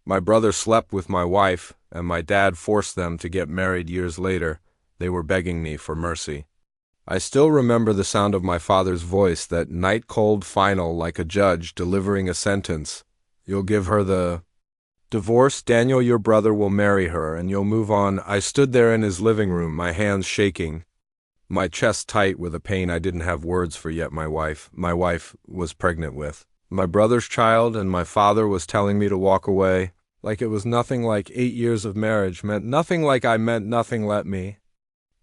My brother slept with my wife, and my dad forced them to get married years later. They were begging me for mercy. I still remember the sound of my father's voice, that night-cold final, like a judge delivering a sentence. You'll give her the divorce, Daniel, your brother will marry her, and you'll move on. I stood there in his living room, my hands shaking, my chest tight with a pain I didn't have words for yet. My wife was pregnant with my brother's child, and my father was telling me to walk away, like it was nothing, like 8 years of marriage meant nothing, like I meant nothing. Let me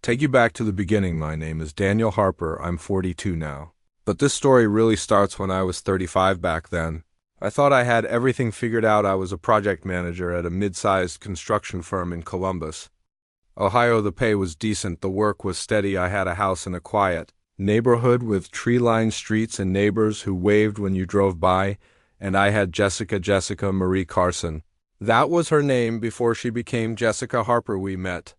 take you back to the beginning. My name is Daniel Harper. I'm 42 now. But this story really starts when I was 35 back then. I thought I had everything figured out. I was a project manager at a mid-sized construction firm in Columbus, Ohio. The pay was decent. The work was steady. I had a house in a quiet neighborhood with tree-lined streets and neighbors who waved when you drove by. And I had Jessica Marie Carson. That was her name before she became Jessica Harper. We met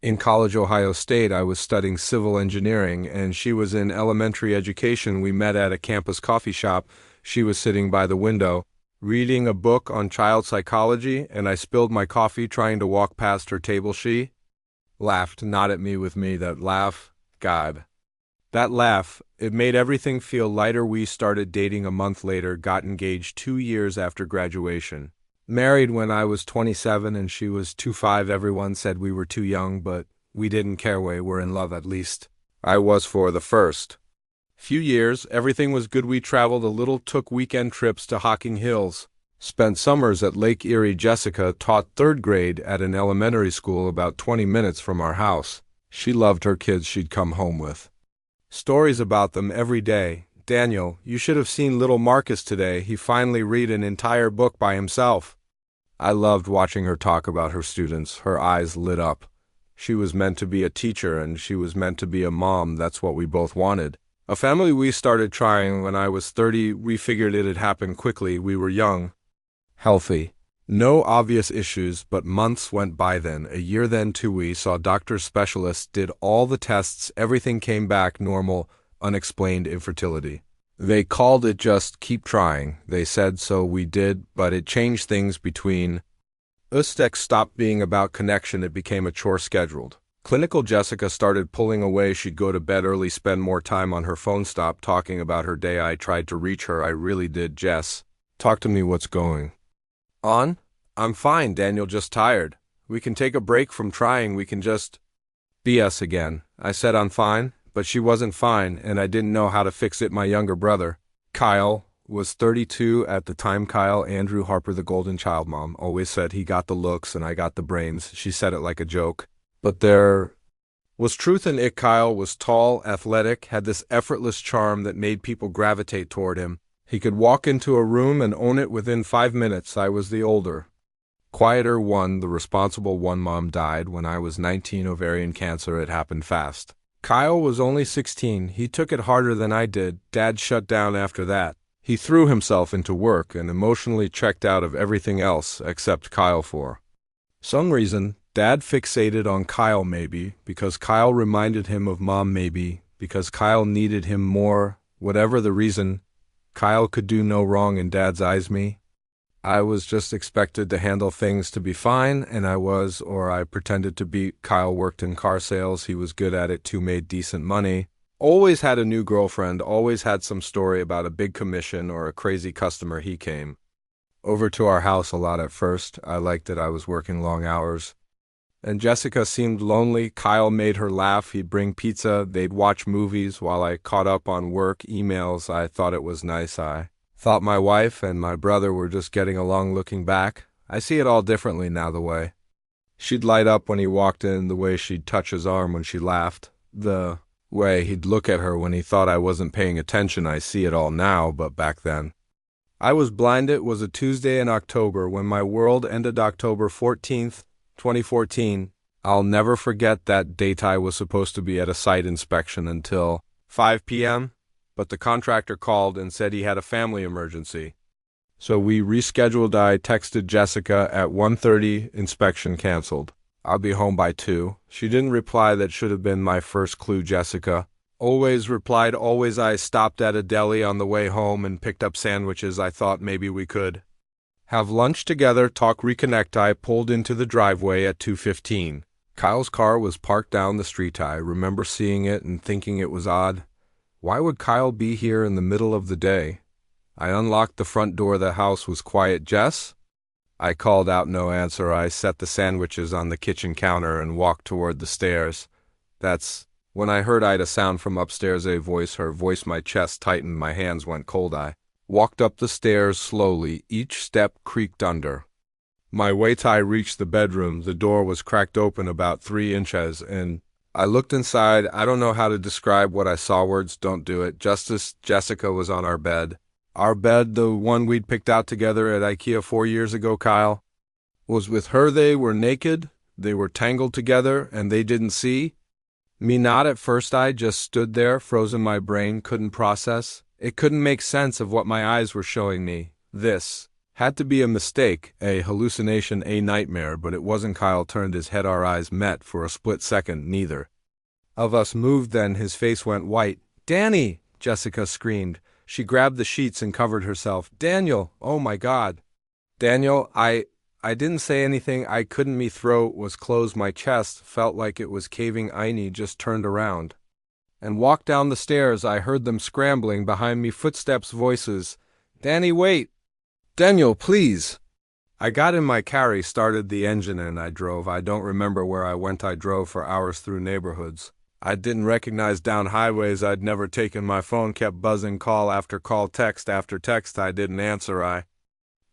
in college, Ohio State. I was studying civil engineering, and she was in elementary education. We met at a campus coffee shop. She was sitting by the window, reading a book on child psychology, and I spilled my coffee trying to walk past her table. She laughed, not at me, with me. That laugh, God. That laugh, it made everything feel lighter. We started dating a month later, got engaged 2 years after graduation. Married when I was 27 and she was 25. Everyone said we were too young, but we didn't care. We were in love, at least I was. For the first few years, everything was good. We traveled a little, took weekend trips to Hocking Hills, spent summers at Lake Erie. Jessica taught third grade at an elementary school about 20 minutes from our house. She loved her kids. She'd come home with stories about them every day. Daniel, you should have seen little Marcus today. He finally read an entire book by himself. I loved watching her talk about her students. Her eyes lit up. She was meant to be a teacher, and she was meant to be a mom. That's what we both wanted. A family. We started trying when I was 30. We figured it'd happen quickly. We were young, healthy, no obvious issues, but months went by, then a year, then 2. We saw doctors, specialists, did all the tests. Everything came back normal, unexplained infertility. They called it just keep trying. They said so. We did, but it changed things between us. Sex stopped being about connection. It became a chore scheduled. Clinical. Jessica started pulling away. She'd go to bed early, spend more time on her phone, stop talking about her day. I tried to reach her. I really did. Jess, talk to me. What's going on? I'm fine, Daniel, just tired. We can take a break from trying. We can just be us again. I said I'm fine. But she wasn't fine, and I didn't know how to fix it. My younger brother, Kyle, was 32 at the time. Kyle Andrew Harper, the golden child. Mom always said he got the looks and I got the brains. She said it like a joke, but there was truth in it. Kyle was tall, athletic, had this effortless charm that made people gravitate toward him. He could walk into a room and own it within 5 minutes. I was the older, quieter one, the responsible one. Mom died when I was 19, ovarian cancer. It happened fast. Kyle was only 16. He took it harder than I did. Dad shut down after that. He threw himself into work and emotionally checked out of everything else except Kyle. For some reason, Dad fixated on Kyle, maybe because Kyle reminded him of Mom, maybe because Kyle needed him more. Whatever the reason, Kyle could do no wrong in Dad's eyes. I was just expected to handle things to be fine, and I was, or I pretended to be. Kyle worked in car sales. He was good at it too, made decent money. Always had a new girlfriend, always had some story about a big commission or a crazy customer. He came over to our house a lot at first. I liked that I was working long hours. And Jessica seemed lonely. Kyle made her laugh. He'd bring pizza. They'd watch movies while I caught up on work emails. I thought it was nice. I thought my wife and my brother were just getting along. Looking back, I see it all differently now. The way she'd light up when he walked in, the way she'd touch his arm when she laughed, the way he'd look at her when he thought I wasn't paying attention. I see it all now, but back then I was blind. It was a Tuesday in October when my world ended. October 14th, 2014. I'll never forget that date. I was supposed to be at a site inspection until 5 p.m., but the contractor called and said he had a family emergency. So we rescheduled. I texted Jessica at 1:30, inspection canceled. I'll be home by 2. She didn't reply. That should have been my first clue. Jessica always replied, always. I stopped at a deli on the way home and picked up sandwiches. I thought maybe we could Have lunch together, talk, reconnect. I pulled into the driveway at 2:15. Kyle's car was parked down the street. I remember seeing it and thinking it was odd. Why would Kyle be here in the middle of the day? I unlocked the front door. The house was quiet. Jess? I called out, no answer. I set the sandwiches on the kitchen counter and walked toward the stairs. That's when I heard Ida sound from upstairs, her voice, my chest tightened, my hands went cold. I walked up the stairs slowly. Each step creaked under my weight. I reached the bedroom. The door was cracked open about 3 inches, and I looked inside. I don't know how to describe what I saw. Words don't do it. Jessica was on our bed. Our bed, the one we'd picked out together at IKEA 4 years ago. Kyle was with her. They were naked. They were tangled together, and they didn't see me. Not at first. I just stood there, frozen. My brain couldn't process. It couldn't make sense of what my eyes were showing me. This had to be a mistake, a hallucination, a nightmare, but it wasn't. Kyle turned his head. Our eyes met for a split second. Neither of us moved. Then his face went white. Danny! Jessica screamed. She grabbed the sheets and covered herself. Daniel! Oh my God! Daniel, I didn't say anything. I couldn't. My throat was closed. My chest felt like it was caving. Aini just turned around and walked down the stairs. I heard them scrambling behind me, footsteps, voices. Danny, wait! Daniel, please! I got in my carry, started the engine, and I drove. I don't remember where I went. I drove for hours through neighborhoods I didn't recognize, down highways I'd never taken. My phone kept buzzing, call after call, text after text. I didn't answer. I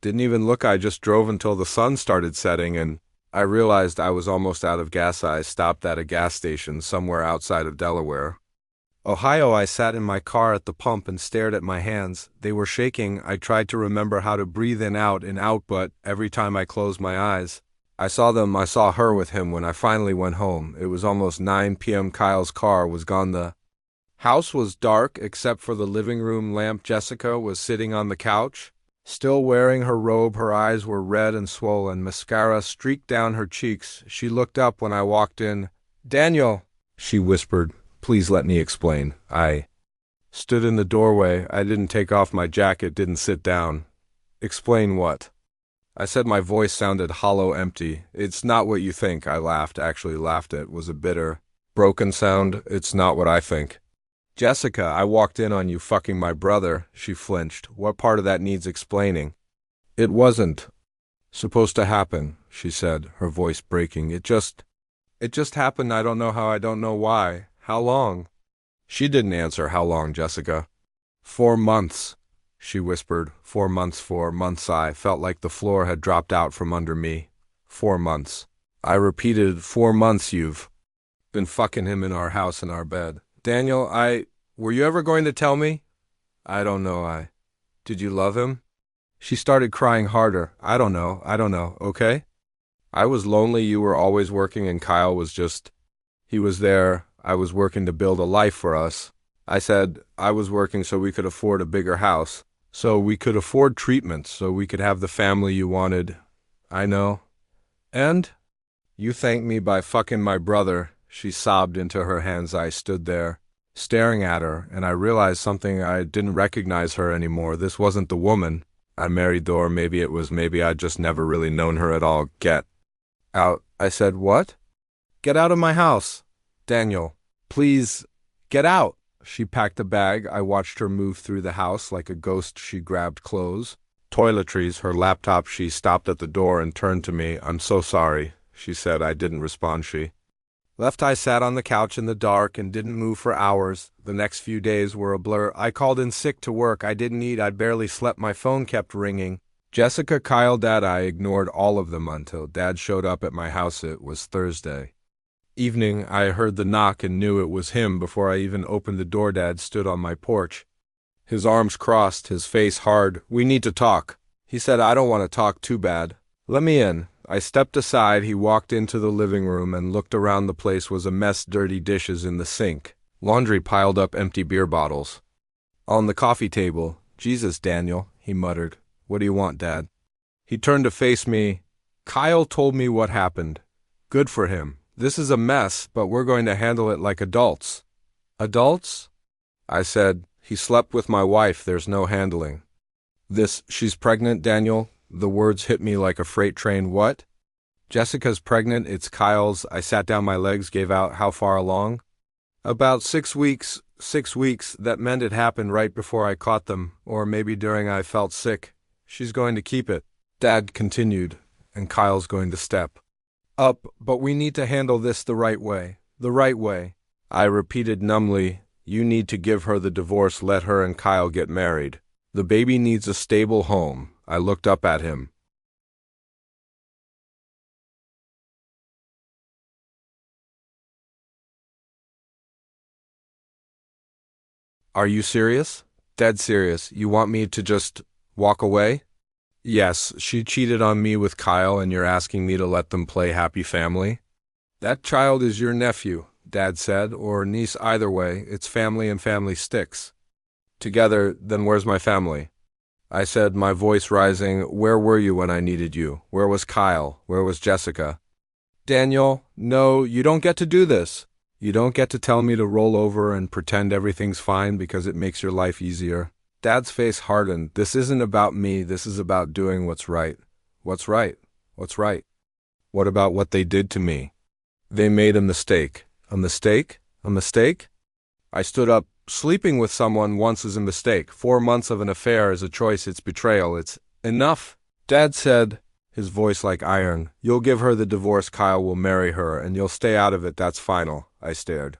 didn't even look. I just drove until the sun started setting, and I realized I was almost out of gas. I stopped at a gas station somewhere outside of Delaware, Ohio. I sat in my car at the pump and stared at my hands. They were shaking. I tried to remember how to breathe in, out, but every time I closed my eyes, I saw them. I saw her with him. When I finally went home, it was almost 9 p.m. Kyle's car was gone. The house was dark except for the living room lamp. Jessica was sitting on the couch, still wearing her robe. Her eyes were red and swollen. Mascara streaked down her cheeks. She looked up when I walked in. Daniel, she whispered. Please let me explain. I stood in the doorway. I didn't take off my jacket, didn't sit down. Explain what? I said. My voice sounded hollow, empty. It's not what you think. I laughed, actually laughed. It was a bitter, broken sound. It's not what I think. Jessica, I walked in on you fucking my brother. She flinched. What part of that needs explaining? It wasn't supposed to happen, she said, her voice breaking. It just happened. I don't know how. I don't know why. How long? She didn't answer. How long, Jessica? 4 months. She whispered. 4 months, 4 months. I felt like the floor had dropped out from under me. 4 months. I repeated. 4 months you've been fucking him in our house, in our bed. Daniel, were you ever going to tell me? I don't know. Did you love him? She started crying harder. I don't know, okay? I was lonely. You were always working, and Kyle was just, he was there. I was working to build a life for us. I said I was working so we could afford a bigger house, so we could afford treatments, so we could have the family you wanted. I know. And you thanked me by fucking my brother. She sobbed into her hands. I stood there, staring at her, and I realized something. I didn't recognize her anymore. This wasn't the woman I married, though, or maybe it was. Maybe I'd just never really known her at all. Get out. I said, what? Get out of my house. Daniel, please, get out. She packed a bag. I watched her move through the house like a ghost. She grabbed clothes, toiletries, her laptop. She stopped at the door and turned to me. I'm so sorry, she said. I didn't respond. She left. I sat on the couch in the dark and didn't move for hours. The next few days were a blur. I called in sick to work. I didn't eat. I barely slept. My phone kept ringing. Jessica, Kyle, Dad. I ignored all of them until Dad showed up at my house. It was Thursday evening. I heard the knock and knew it was him before I even opened the door. Dad stood on my porch, his arms crossed, his face hard. We need to talk, he said. I don't want to talk. Too bad. Let me in. I stepped aside. He walked into the living room and looked around. The place was a mess. Dirty dishes in the sink, laundry piled up, empty beer bottles on the coffee table. Jesus, Daniel, he muttered. What do you want, Dad? He turned to face me. Kyle told me what happened. Good for him. This is a mess, but we're going to handle it like adults. Adults? I said. He slept with my wife. There's no handling this. She's pregnant, Daniel. The words hit me like a freight train. What? Jessica's pregnant, it's Kyle's. I sat down, my legs gave out. How far along? About 6 weeks. 6 weeks. That meant it happened right before I caught them, or maybe during I felt sick. She's going to keep it, Dad continued, and Kyle's going to step up, but we need to handle this the right way. The right way. I repeated numbly, you need to give her the divorce, let her and Kyle get married. The baby needs a stable home. I looked up at him. Are you serious? Dead serious. You want me to just walk away? Yes, she cheated on me with Kyle and you're asking me to let them play happy family? That child is your nephew, Dad said, or niece, either way. It's family and family sticks together. Then where's my family? I said, my voice rising. Where were you when I needed you? Where was Kyle? Where was Jessica? Daniel, no, you don't get to do this. You don't get to tell me to roll over and pretend everything's fine because it makes your life easier. Dad's face hardened. This isn't about me. This is about doing what's right. What's right? What's right? What about what they did to me? They made a mistake. A mistake? A mistake? I stood up. Sleeping with someone once is a mistake. 4 months of an affair is a choice. It's betrayal. It's enough. Dad said, his voice like iron, you'll give her the divorce, Kyle will marry her, and you'll stay out of it. That's final. I stared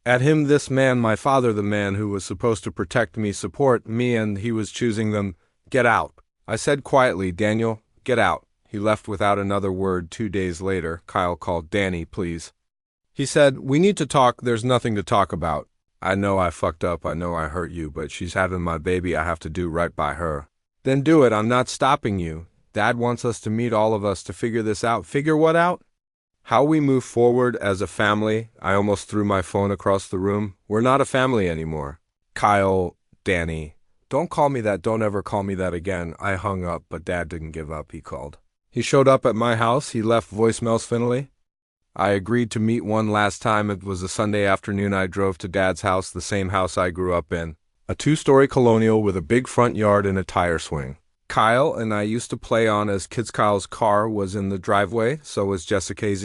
at him. This man, my father, the man who was supposed to protect me, support me, and he was choosing them. Get out. I said quietly, Daniel, get out. He left without another word. 2 days later, Kyle called, Danny, please. He said, we need to talk. There's nothing to talk about. I know I fucked up. I know I hurt you, but she's having my baby. I have to do right by her. Then do it. I'm not stopping you. Dad wants us to meet, all of us, to figure this out. Figure what out? How we move forward as a family. I almost threw my phone across the room. We're not a family anymore. Kyle, Danny, don't call me that. Don't ever call me that again. I hung up, but Dad didn't give up. He called. He showed up at my house. He left voicemails finally. I agreed to meet one last time. It was a Sunday afternoon. I drove to Dad's house, the same house I grew up in. A 2-story colonial with a big front yard and a tire swing. Kyle and I used to play on as kids. Kyle's car was in the driveway, so was Jessica's.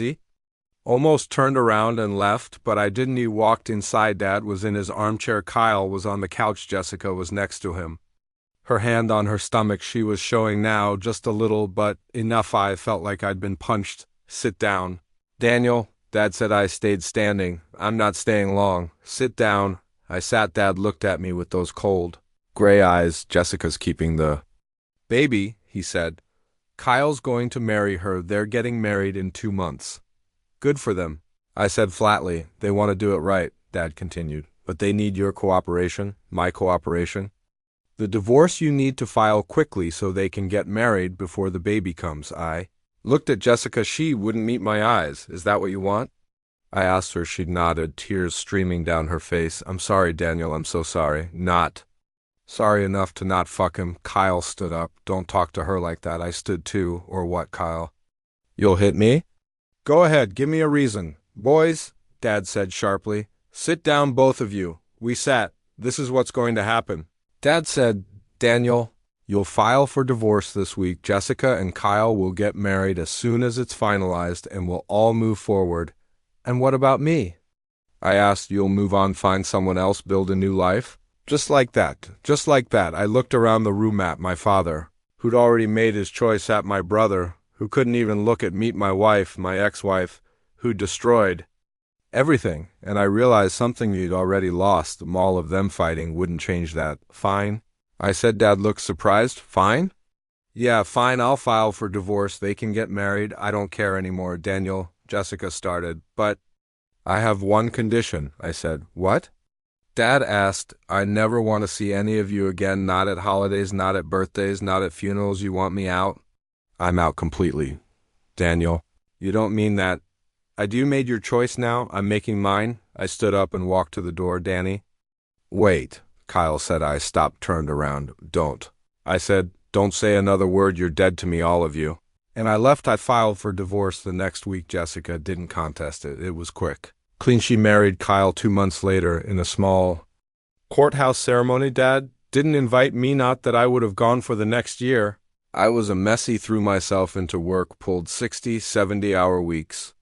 Almost turned around and left, but I didn't. He walked inside. Dad was in his armchair. Kyle was on the couch. Jessica was next to him. Her hand on her stomach. She was showing now, just a little, but enough. I felt like I'd been punched. Sit down. Daniel, Dad said. I stayed standing. I'm not staying long. Sit down. I sat. Dad looked at me with those cold, gray eyes. Jessica's keeping the baby, he said. Kyle's going to marry her. They're getting married in 2 months. Good for them. I said flatly. They want to do it right, Dad continued. But they need your cooperation, my cooperation. The divorce you need to file quickly so they can get married before the baby comes. I looked at Jessica. She wouldn't meet my eyes. Is that what you want? I asked her. She nodded, tears streaming down her face. I'm sorry, Daniel. I'm so sorry. Not sorry enough to not fuck him. Kyle stood up. Don't talk to her like that. I stood too. Or what, Kyle? You'll hit me? Go ahead. Give me a reason. Boys, Dad said sharply, sit down, both of you. We sat. This is what's going to happen. Dad said, Daniel, you'll file for divorce this week. Jessica and Kyle will get married as soon as it's finalized, and we'll all move forward. And what about me? I asked. You'll move on, find someone else, build a new life? Just like that. Just like that. I looked around the room at my father, who'd already made his choice, at my brother, who couldn't even look at meet my wife, my ex-wife, who destroyed everything, and I realized something he'd already lost. All of them fighting wouldn't change that. Fine, I said. Dad looked surprised. Fine? Yeah, fine, I'll file for divorce. They can get married. I don't care anymore. Daniel, Jessica started. But I have one condition, I said. What? Dad asked. I never want to see any of you again, not at holidays, not at birthdays, not at funerals. You want me out? I'm out completely. Daniel, you don't mean that. You made your choice now. I'm making mine. I stood up and walked to the door. Danny. Wait, Kyle said. I stopped, turned around. Don't. I said, don't say another word. You're dead to me, all of you. And I left. I filed for divorce the next week. Jessica didn't contest it. It was quick. Clean. She married Kyle 2 months later in a small courthouse ceremony. Dad didn't invite me, not that I would have gone for the next year. I was a mess. Threw myself into work, pulled 60, 70-hour weeks.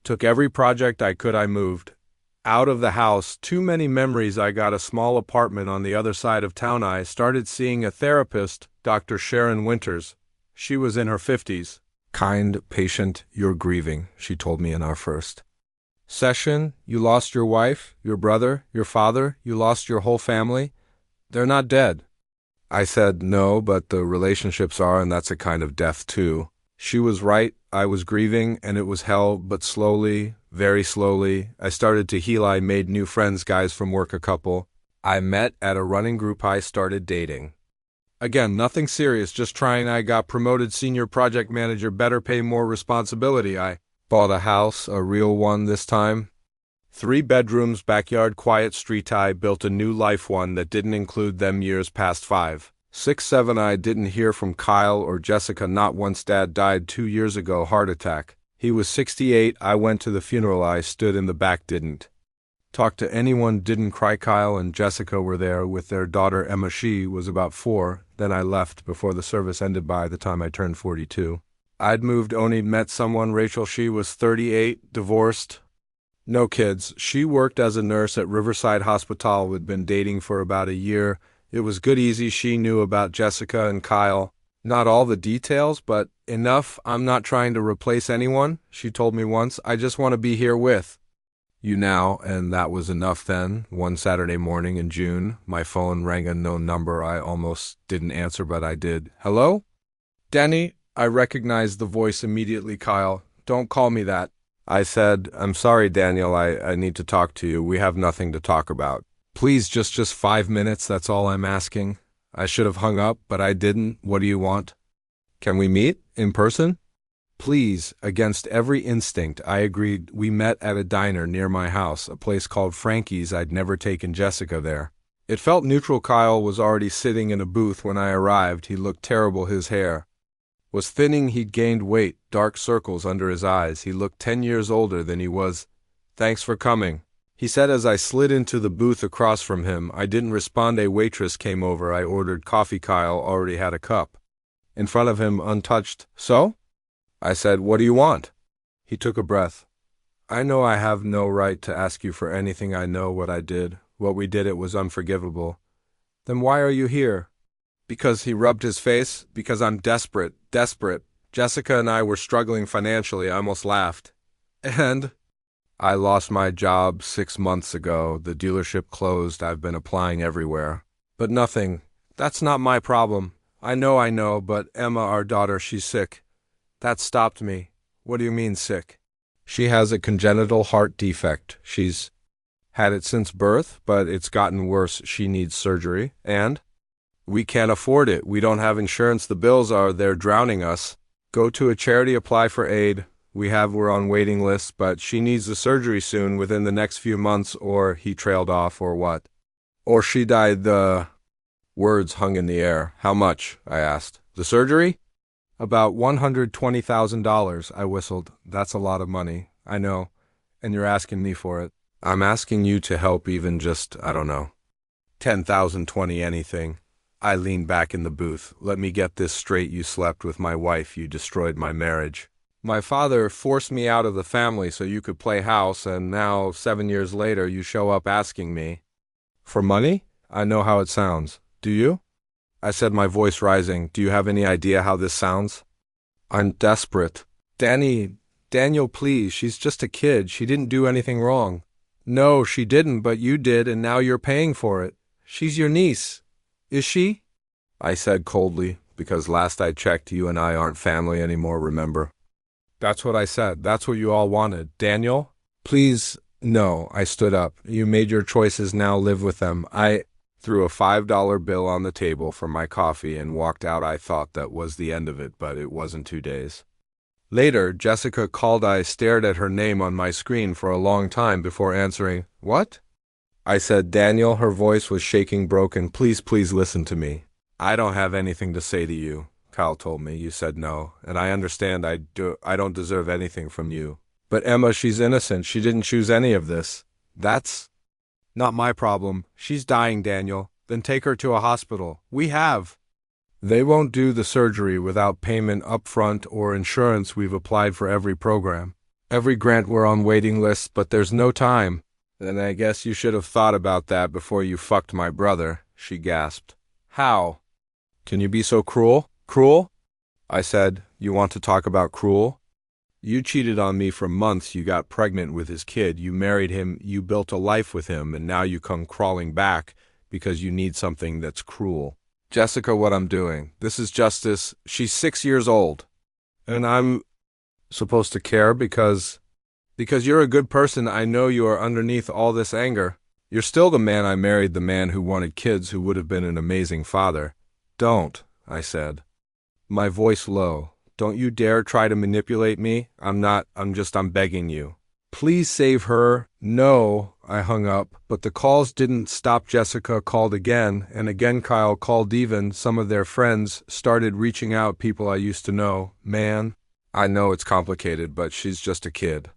Took every project I could. I moved out of the house. Too many memories. I got a small apartment on the other side of town. I started seeing a therapist, Dr. Sharon Winters. She was in her 50s. Kind, patient, you're grieving, she told me in our first session. You lost your wife, your brother, your father, you lost your whole family. They're not dead. I said, no, but the relationships are, and that's a kind of death too. She was right. I was grieving, and it was hell, but slowly, very slowly, I started to heal. I made new friends, guys from work, a couple I met at a running group. I started dating. Again, nothing serious, just trying. I got promoted senior project manager, better pay, more responsibility. I bought a house, a real one this time. 3 bedrooms, backyard, quiet street. I built a new life, one that didn't include them years past 5, 6, 7. I didn't hear from Kyle or Jessica, not once. Dad died 2 years ago, heart attack. He was 68. I went to the funeral. I stood in the back, didn't talk to anyone, didn't cry. Kyle and Jessica were there with their daughter Emma. She was about 4. Then I left before the service ended. By the time I turned 42, I'd moved. Only met someone, Rachel. She was 38, divorced, no kids. She worked as a nurse at Riverside Hospital. We'd been dating for about a year. It was good, easy. She knew about Jessica and Kyle. Not all the details, but enough. I'm not trying to replace anyone, she told me once. I just want to be here with you now, and that was enough then. One Saturday morning in June, my phone rang. A known number. I almost didn't answer, but I did. Hello? Danny? I recognized the voice immediately. Kyle, don't call me that. I said, I'm sorry, Daniel, I need to talk to you. We have nothing to talk about. Please, just 5 minutes, that's all I'm asking. I should have hung up, but I didn't. What do you want? Can we meet? In person? Please. Against every instinct, I agreed. We met at a diner near my house, a place called Frankie's. I'd never taken Jessica there. It felt neutral. Kyle was already sitting in a booth when I arrived. He looked terrible. His hair was thinning. He'd gained weight, dark circles under his eyes. He looked 10 years older than he was. Thanks for coming, he said as I slid into the booth across from him. I didn't respond. A waitress came over. I ordered coffee. Kyle already had a cup in front of him, untouched. So? I said, what do you want? He took a breath. I know I have no right to ask you for anything. I know what I did. What we did, it was unforgivable. Then why are you here? Because, he rubbed his face, because I'm desperate. Jessica and I were struggling financially. I almost laughed. And I lost my job 6 months ago. The dealership closed. I've been applying everywhere. But nothing. That's not my problem. I know, but Emma, our daughter, she's sick. That stopped me. What do you mean, sick? She has a congenital heart defect. She's had it since birth, but it's gotten worse. She needs surgery, and we can't afford it. We don't have insurance. The bills they're drowning us. Go to a charity, apply for aid. We're on waiting lists, but she needs the surgery soon, within the next few months, or he trailed off, or what? Or she died. The words hung in the air. How much? I asked. The surgery? About $120,000, I whistled. That's a lot of money. I know. And you're asking me for it. I'm asking you to help, even just, I don't know, 10,000, 20, anything. I leaned back in the booth. Let me get this straight. You slept with my wife. You destroyed my marriage. My father forced me out of the family so you could play house, and now, 7 years later, you show up asking me for money? I know how it sounds. Do you? I said, my voice rising. Do you have any idea how this sounds? I'm desperate. Daniel, please. She's just a kid. She didn't do anything wrong. No, she didn't, but you did, and now you're paying for it. She's your niece. Is she? I said coldly, because last I checked, you and I aren't family anymore, remember? That's what I said. That's what you all wanted. Daniel? Please, no. I stood up. You made your choices. Now live with them. I threw a $5 bill on the table for my coffee and walked out. I thought that was the end of it, but it wasn't. 2 days later, Jessica called. I stared at her name on my screen for a long time before answering. What? I said, Daniel. Her voice was shaking, broken. Please listen to me. I don't have anything to say to you. Kyle told me. You said no, and I understand. I don't deserve anything from you. But Emma, she's innocent. She didn't choose any of this. That's not my problem. She's dying, Daniel. Then take her to a hospital. We have They won't do the surgery without payment upfront or insurance. We've applied for every program. Every grant we're on waiting lists, but there's no time. Then I guess you should have thought about that before you fucked my brother, she gasped. How? Can you be so cruel? Cruel? I said, you want to talk about cruel? You cheated on me for months, you got pregnant with his kid, you married him, you built a life with him, and now you come crawling back because you need something that's cruel. Jessica, what I'm doing. This is justice. She's 6 years old. And I'm supposed to care because you're a good person. I know you are underneath all this anger. You're still the man I married, the man who wanted kids, who would have been an amazing father. Don't, I said, my voice low. Don't you dare try to manipulate me. I'm begging you. Please save her. No, I hung up, but the calls didn't stop. Jessica called again, and again Kyle called. Even some of their friends started reaching out, people I used to know. Man, I know it's complicated, but she's just a kid.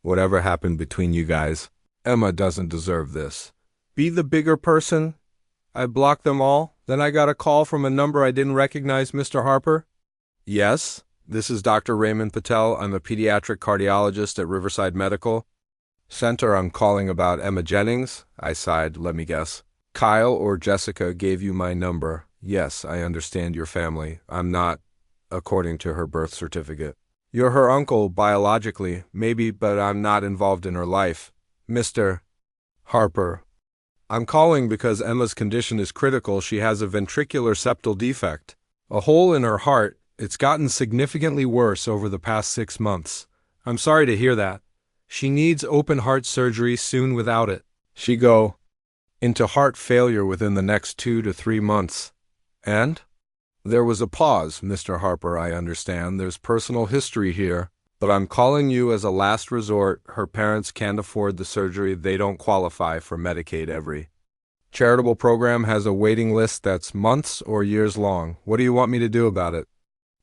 Whatever happened between you guys, Emma doesn't deserve this. Be the bigger person? I blocked them all. Then I got a call from a number I didn't recognize. Mr. Harper? Yes, this is Dr. Raymond Patel. I'm a pediatric cardiologist at Riverside Medical Center. I'm calling about Emma Jennings. I sighed. Let me guess. Kyle or Jessica gave you my number. Yes, I understand your family. I'm not, according to her birth certificate. You're her uncle, biologically, maybe, but I'm not involved in her life. Mr. Harper. I'm calling because Emma's condition is critical. She has a ventricular septal defect, a hole in her heart. It's gotten significantly worse over the past 6 months. I'm sorry to hear that. She needs open heart surgery soon. Without it, she go into heart failure within the next 2 to 3 months. And? There was a pause. Mr. Harper, I understand there's personal history here, but I'm calling you as a last resort. Her parents can't afford the surgery. They don't qualify for Medicaid. Every charitable program has a waiting list that's months or years long. What do you want me to do about it?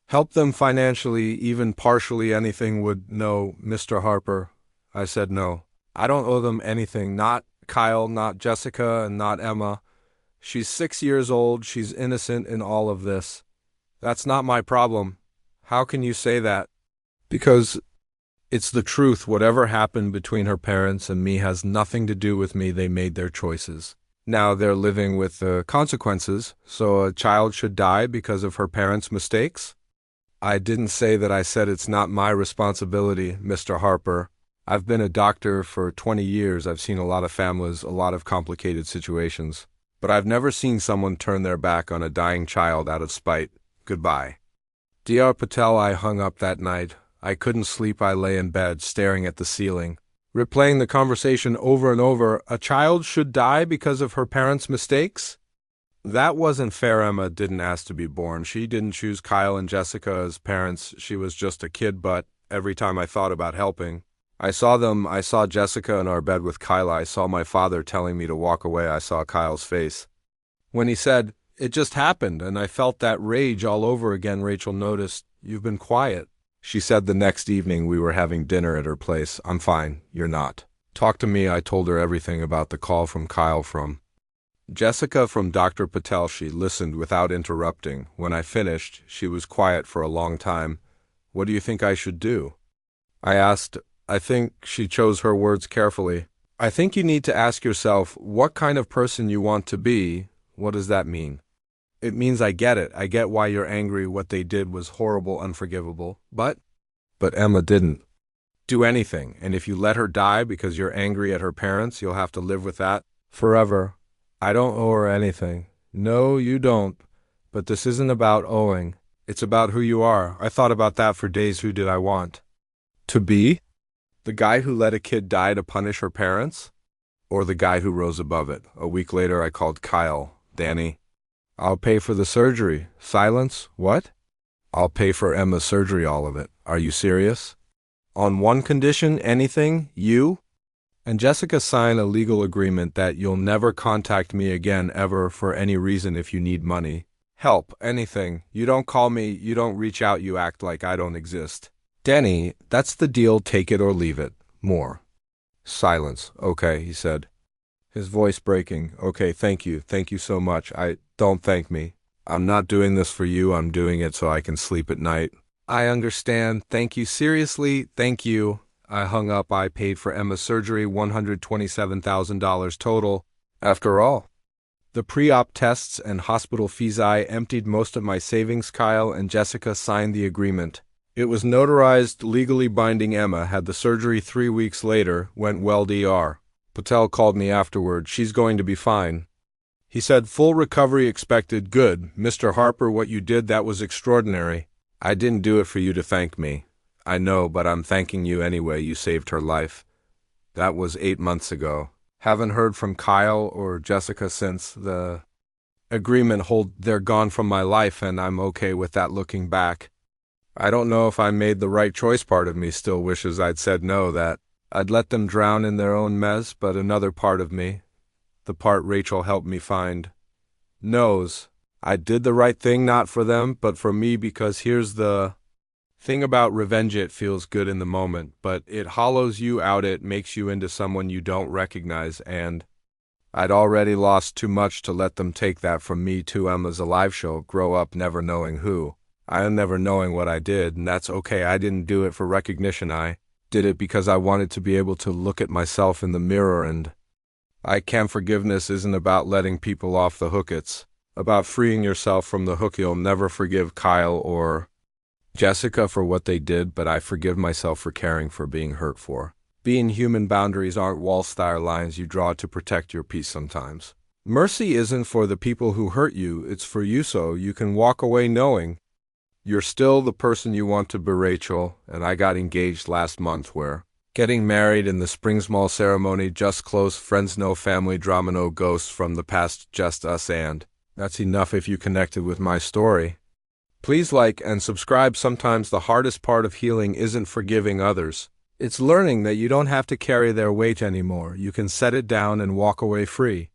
Help them financially, even partially. Anything would. No, Mr. Harper. I said no. I don't owe them anything. Not Kyle, not Jessica, and not Emma. She's 6 years old. She's innocent in all of this. That's not my problem. How can you say that? Because it's the truth. Whatever happened between her parents and me has nothing to do with me. They made their choices. Now they're living with the consequences. So a child should die because of her parents' mistakes? I didn't say that. I said it's not my responsibility, Mr. Harper. I've been a doctor for 20 years. I've seen a lot of families, a lot of complicated situations. But I've never seen someone turn their back on a dying child out of spite. Goodbye. Dr. Patel. I hung up that night. I couldn't sleep. I lay in bed, staring at the ceiling, replaying the conversation over and over. A child should die because of her parents' mistakes? That wasn't fair. Emma didn't ask to be born. She didn't choose Kyle and Jessica as parents. She was just a kid, but every time I thought about helping, I saw Jessica in our bed with Kyla. I saw my father telling me to walk away. I saw Kyle's face when he said, it just happened, and I felt that rage all over again. Rachel noticed, you've been quiet. She said the next evening we were having dinner at her place. I'm fine, you're not. Talk to me. I told her everything about the call from Kyle, from Jessica, from Dr. Patel. She listened without interrupting. When I finished, she was quiet for a long time. What do you think I should do? I asked. I think she chose her words carefully. I think you need to ask yourself what kind of person you want to be. What does that mean? It means I get it. I get why you're angry. What they did was horrible, unforgivable. But Emma didn't do anything. And if you let her die because you're angry at her parents, you'll have to live with that forever. I don't owe her anything. No, you don't. But this isn't about owing. It's about who you are. I thought about that for days. Who did I want to be? The guy who let a kid die to punish her parents? Or the guy who rose above it? A week later, I called Kyle. Danny, I'll pay for the surgery. Silence? What? I'll pay for Emma's surgery, all of it. Are you serious? On one condition, anything? You? And Jessica signed a legal agreement that you'll never contact me again ever for any reason if you need money. Help, anything. You don't call me, you don't reach out, you act like I don't exist. Denny, that's the deal, take it or leave it. More. Silence. Okay, he said, his voice breaking. Okay, thank you so much. Don't thank me. I'm not doing this for you, I'm doing it so I can sleep at night. I understand, thank you, seriously, thank you. I hung up. I paid for Emma's surgery, $127,000 total. After all, the pre-op tests and hospital fees, I emptied most of my savings. Kyle and Jessica signed the agreement. It was notarized, legally binding. Emma had the surgery 3 weeks later, went well. Dr. Patel called me afterward. She's going to be fine. He said, full recovery expected. Good. Mr. Harper, what you did, that was extraordinary. I didn't do it for you to thank me. I know, but I'm thanking you anyway. You saved her life. That was 8 months ago. Haven't heard from Kyle or Jessica since the agreement hold. They're gone from my life, and I'm okay with that looking back. I don't know if I made the right choice. Part of me still wishes I'd said no, that I'd let them drown in their own mess, but another part of me, the part Rachel helped me find, knows I did the right thing, not for them, but for me, because here's the thing about revenge: it feels good in the moment, but it hollows you out. It makes you into someone you don't recognize, and I'd already lost too much to let them take that from me too. Emma's a live show, grow up never knowing who I am, never knowing what I did, and that's okay. I didn't do it for recognition. I did it because I wanted to be able to look at myself in the mirror, and I can. Forgiveness isn't about letting people off the hook, it's about freeing yourself from the hook. You'll never forgive Kyle or Jessica for what they did, but I forgive myself for caring, for being hurt, for being human. Boundaries aren't wall-style lines you draw to protect your peace sometimes. Mercy isn't for the people who hurt you, it's for you, so you can walk away knowing you're still the person you want to be. Rachel and I got engaged last month. We're getting married in the spring. Small ceremony, just close friends, no family drama, no ghosts from the past, just us, and that's enough. If you connected with my story, please like and subscribe. Sometimes the hardest part of healing isn't forgiving others. It's learning that you don't have to carry their weight anymore. You can set it down and walk away free.